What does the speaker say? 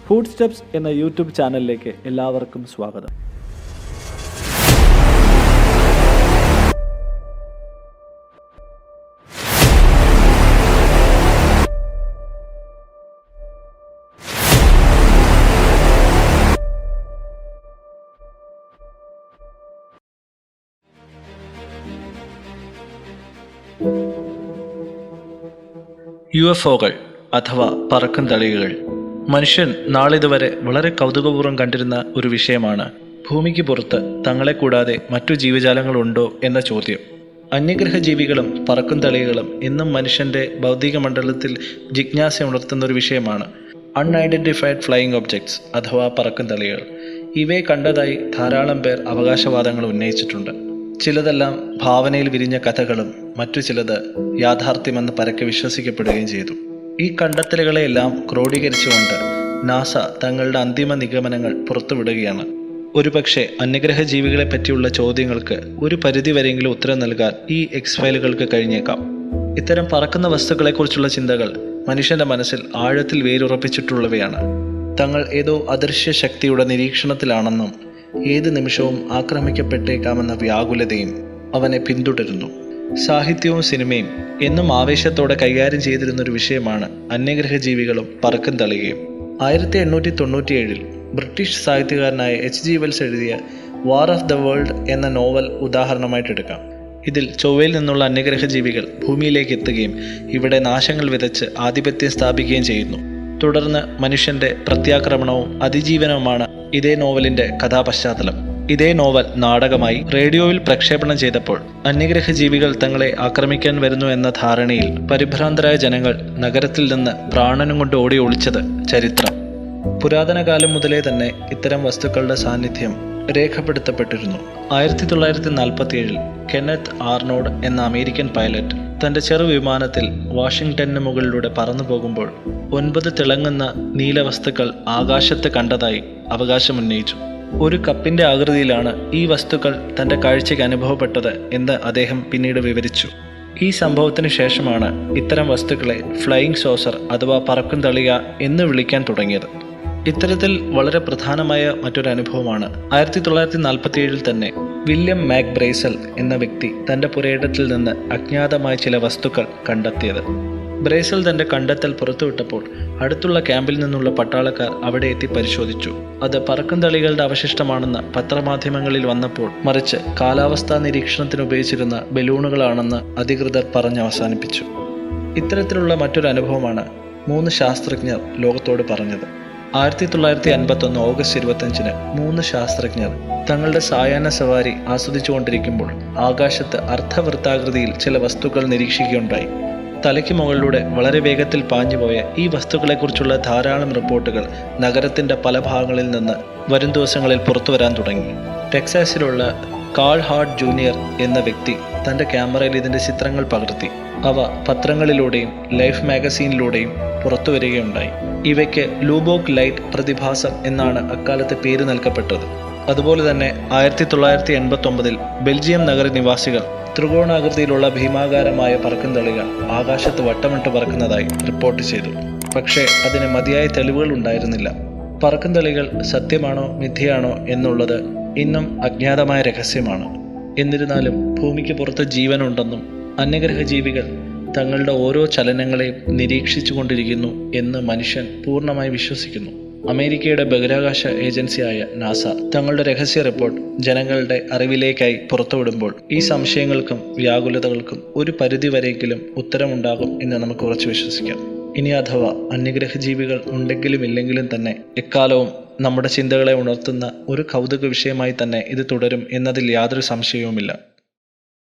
Food steps എന്ന YouTube ചാനലിലേക്ക് എല്ലാവർക്കും സ്വാഗതം. UFOകൾ അഥവാ പറക്കും തളികകൾ മനുഷ്യൻ നാളിതുവരെ വളരെ കൗതുകപൂർവ്വം കണ്ടിരുന്ന ഒരു വിഷയമാണ്. ഭൂമിക്ക് പുറത്ത് തങ്ങളെ കൂടാതെ മറ്റു ജീവജാലങ്ങളുണ്ടോ എന്ന ചോദ്യം. അന്യഗ്രഹ ജീവികളും പറക്കും തളികകളും എന്നും മനുഷ്യന്റെ ഭൗതിക മണ്ഡലത്തിൽ ജിജ്ഞാസ ഉണർത്തുന്ന ഒരു വിഷയമാണ്. അൺഐഡന്റിഫൈഡ് ഫ്ലൈയിങ് ഒബ്ജക്ട്സ് അഥവാ പറക്കും തളികൾ. ഇവയെ കണ്ടതായി ധാരാളം പേർ അവകാശവാദങ്ങൾ ഉന്നയിച്ചിട്ടുണ്ട്. ചിലതെല്ലാം ഭാവനയിൽ വിരിഞ്ഞ കഥകളും മറ്റു ചിലത് യാഥാർത്ഥ്യമെന്ന് പരക്കെ വിശ്വസിക്കപ്പെടുകയും ചെയ്തു. ഈ കണ്ടെത്തലുകളെയെല്ലാം ക്രോഡീകരിച്ചുകൊണ്ട് നാസ തങ്ങളുടെ അന്തിമ നിഗമനങ്ങൾ പുറത്തുവിടുകയാണ്. ഒരുപക്ഷെ അന്യഗ്രഹ ജീവികളെ പറ്റിയുള്ള ചോദ്യങ്ങൾക്ക് ഒരു പരിധിവരെയെങ്കിലും ഉത്തരം നൽകാൻ ഈ എക്സ് ഫയലുകൾക്ക് കഴിഞ്ഞേക്കാം. ഇത്തരം പറക്കുന്ന വസ്തുക്കളെക്കുറിച്ചുള്ള ചിന്തകൾ മനുഷ്യന്റെ മനസ്സിൽ ആഴത്തിൽ വേരുറപ്പിച്ചിട്ടുള്ളവയാണ്. തങ്ങൾ ഏതോ അദൃശ്യ ശക്തിയുടെ നിരീക്ഷണത്തിലാണെന്നും ഏത് നിമിഷവും ആക്രമിക്കപ്പെട്ടേക്കാമെന്ന വ്യാകുലതയും അവനെ പിന്തുടരുന്നു. സാഹിത്യവും സിനിമയും എന്നും ആവേശത്തോടെ കൈകാര്യം ചെയ്തിരുന്നൊരു വിഷയമാണ് അന്യഗ്രഹ ജീവികളും പറക്കും തളികയും. 1897 ബ്രിട്ടീഷ് സാഹിത്യകാരനായ H.G. വെൽസ് എഴുതിയ വാർ ഓഫ് ദ വേൾഡ് എന്ന നോവൽ ഉദാഹരണമായിട്ടെടുക്കാം. ഇതിൽ ചൊവ്വയിൽ നിന്നുള്ള അന്യഗ്രഹ ജീവികൾ ഭൂമിയിലേക്ക് എത്തുകയും ഇവിടെ നാശങ്ങൾ വിതച്ച് ആധിപത്യം സ്ഥാപിക്കുകയും ചെയ്യുന്നു. തുടർന്ന് മനുഷ്യന്റെ പ്രത്യാക്രമണവും അതിജീവനവുമാണ് ഇതേ നോവലിന്റെ കഥാപശ്ചാത്തലം. ഇതേ നോവൽ നാടകമായി റേഡിയോയിൽ പ്രക്ഷേപണം ചെയ്തപ്പോൾ അന്യഗ്രഹ ജീവികൾ തങ്ങളെ ആക്രമിക്കാൻ വരുന്നു എന്ന ധാരണയിൽ പരിഭ്രാന്തരായ ജനങ്ങൾ നഗരത്തിൽ നിന്ന് പ്രാണനും കൊണ്ട് ഓടി ഒളിച്ചത് ചരിത്രം. പുരാതന കാലം മുതലേ തന്നെ ഇത്തരം വസ്തുക്കളുടെ സാന്നിധ്യം രേഖപ്പെടുത്തപ്പെട്ടിരുന്നു. 1947 കെന്നത്ത് ആർണോഡ് എന്ന അമേരിക്കൻ പൈലറ്റ് തന്റെ ചെറു വിമാനത്തിൽ വാഷിംഗ്ടണിന് മുകളിലൂടെ പറന്നു പോകുമ്പോൾ 9 തിളങ്ങുന്ന നീലവസ്തുക്കൾ ആകാശത്ത് കണ്ടതായി അവകാശമുന്നയിച്ചു. ഒരു കപ്പിന്റെ ആകൃതിയിലാണ് ഈ വസ്തുക്കൾ തന്റെ കാഴ്ചയ്ക്ക് അനുഭവപ്പെട്ടത് എന്ന് അദ്ദേഹം പിന്നീട് വിവരിച്ചു. ഈ സംഭവത്തിന് ശേഷമാണ് ഇത്തരം വസ്തുക്കളെ ഫ്ലൈയിങ് സോസർ അഥവാ പറക്കും തളിക എന്ന് വിളിക്കാൻ തുടങ്ങിയത്. ഇത്തരത്തിൽ വളരെ പ്രധാനമായ മറ്റൊരു അനുഭവമാണ് 1947 തന്നെ വില്യം മാക് ബ്രേസൽ എന്ന വ്യക്തി തന്റെ പുരയിടത്തിൽ നിന്ന് അജ്ഞാതമായ ചില വസ്തുക്കൾ കണ്ടെത്തിയത്. ബ്രേസൽ തന്റെ കണ്ടെത്തൽ പുറത്തുവിട്ടപ്പോൾ അടുത്തുള്ള ക്യാമ്പിൽ നിന്നുള്ള പട്ടാളക്കാർ അവിടെ എത്തി പരിശോധിച്ചു. അത് പറക്കും തളികളുടെ അവശിഷ്ടമാണെന്ന് പത്രമാധ്യമങ്ങളിൽ വന്നപ്പോൾ മറിച്ച് കാലാവസ്ഥാ നിരീക്ഷണത്തിന് ഉപയോഗിച്ചിരുന്ന ബലൂണുകളാണെന്ന് അധികൃതർ പറഞ്ഞ് അവസാനിപ്പിച്ചു. ഇത്തരത്തിലുള്ള മറ്റൊരു അനുഭവമാണ് 3 ശാസ്ത്രജ്ഞർ ലോകത്തോട് പറഞ്ഞത്. 1951 ഓഗസ്റ്റ് 25 3 ശാസ്ത്രജ്ഞർ തങ്ങളുടെ സായാഹ്ന സവാരി ആസ്വദിച്ചുകൊണ്ടിരിക്കുമ്പോൾ ആകാശത്ത് അർദ്ധവൃത്താകൃതിയിൽ ചില വസ്തുക്കൾ നിരീക്ഷിക്കുകയുണ്ടായി. തലയ്ക്ക് മുകളിലൂടെ വളരെ വേഗത്തിൽ പാഞ്ഞുപോയ ഈ വസ്തുക്കളെക്കുറിച്ചുള്ള ധാരാളം റിപ്പോർട്ടുകൾ നഗരത്തിന്റെ പല ഭാഗങ്ങളിൽ നിന്ന് വരും ദിവസങ്ങളിൽ പുറത്തു വരാൻ തുടങ്ങി. ടെക്സാസിലുള്ള കാൾ ഹാർട്ട് ജൂനിയർ എന്ന വ്യക്തി തന്റെ ക്യാമറയിൽ ഇതിന്റെ ചിത്രങ്ങൾ പകർത്തി. അവ പത്രങ്ങളിലൂടെയും ലൈഫ് മാഗസീനിലൂടെയും പുറത്തു വരികയുണ്ടായി. ഇവയ്ക്ക് ലൂബോക്ക് ലൈറ്റ് പ്രതിഭാസം എന്നാണ് അക്കാലത്ത് പേര് നൽകപ്പെട്ടത്. അതുപോലെ തന്നെ 1989 ബെൽജിയം നഗര നിവാസികൾ ത്രികോണാകൃതിയിലുള്ള ഭീമാകാരമായ പറക്കും തളികൾ ആകാശത്ത് വട്ടമിട്ട് പറക്കുന്നതായി റിപ്പോർട്ട് ചെയ്തു. പക്ഷേ അതിന് മതിയായ തെളിവുകൾ ഉണ്ടായിരുന്നില്ല. പറക്കും തളികൾ സത്യമാണോ മിഥ്യയാണോ എന്നുള്ളത് ഇന്നും അജ്ഞാതമായ രഹസ്യമാണ്. എന്നിരുന്നാലും ഭൂമിക്ക് പുറത്ത് ജീവനുണ്ടെന്നും അന്യഗ്രഹ ജീവികൾ തങ്ങളുടെ ഓരോ ചലനങ്ങളെയും നിരീക്ഷിച്ചു കൊണ്ടിരിക്കുന്നു എന്ന് മനുഷ്യൻ പൂർണ്ണമായി വിശ്വസിക്കുന്നു. അമേരിക്കയുടെ ബഹിരാകാശ ഏജൻസിയായ നാസ തങ്ങളുടെ രഹസ്യ റിപ്പോർട്ട് ജനങ്ങളുടെ അറിവിലേക്കായി പുറത്തുവിടുമ്പോൾ ഈ സംശയങ്ങൾക്കും വ്യാകുലതകൾക്കും ഒരു പരിധിവരെയെങ്കിലും ഉത്തരമുണ്ടാകും എന്ന് നമുക്ക് ഉറച്ചു വിശ്വസിക്കാം. ഇനി അഥവാ അന്യഗ്രഹ ജീവികൾ ഉണ്ടെങ്കിലും ഇല്ലെങ്കിലും തന്നെ എക്കാലവും നമ്മുടെ ചിന്തകളെ ഉണർത്തുന്ന ഒരു കൗതുക വിഷയമായി തന്നെ ഇത് തുടരും എന്നതിൽ യാതൊരു സംശയവുമില്ല.